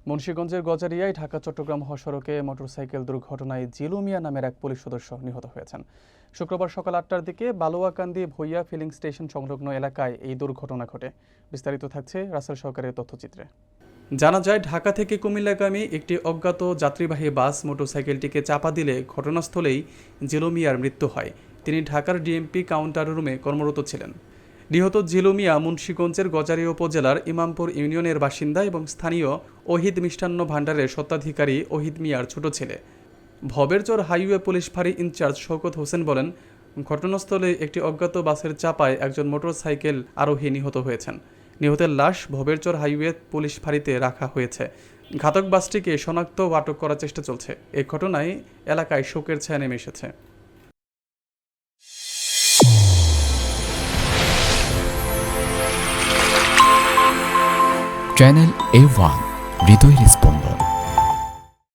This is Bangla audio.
মুন্সিগঞ্জের গজারিয়ায় ঢাকা-চট্টগ্রাম মহাসড়কে মোটরসাইকেল দুর্ঘটনায় জিলু মিয়া নামের এক পুলিশ সদস্য নিহত হয়েছেন। শুক্রবার সকাল ৮টার দিকে বালুয়াকান্দি ভূঁইয়া ফিলিং স্টেশন সংলগ্ন এলাকায় এই দুর্ঘটনা ঘটে। বিস্তারিত থাকছে রাসেল সরকারের তথ্যচিত্রে। জানা যায়, ঢাকা থেকে কুমিল্লাগামী একটি অজ্ঞাত যাত্রীবাহী বাস মোটরসাইকেলটিকে চাপা দিলে ঘটনাস্থলেই জিলু মিয়ার মৃত্যু হয়। তিনি ঢাকার ডিএমপি কাউন্টার রুমে কর্মরত ছিলেন। নিহত জিলু মিয়া মুন্সিগঞ্জের গজারিয়া উপজেলার ইমামপুর ইউনিয়নের বাসিন্দা এবং স্থানীয় ওহিদ মিষ্টান্ন ভাণ্ডারের স্বত্বাধিকারী ওহিদ মিয়ার ছোট ছেলে। ভবেরচর হাইওয়ে পুলিশ ফাঁড়ি ইনচার্জ শওকত হোসেন বলেন, ঘটনাস্থলে একটি অজ্ঞাত বাসের চাপায় একজন মোটরসাইকেল আরোহী নিহত হয়েছেন। নিহতের লাশ ভবেরচর হাইওয়ে পুলিশ ফাঁড়িতে রাখা হয়েছে। ঘাতক বাসটিকে শনাক্ত ও আটক করার চেষ্টা চলছে। এ ঘটনায় এলাকায় শোকের ছায়া নেমে এসেছে। চ্যানেল A1 হৃদয়ের স্পন্দন।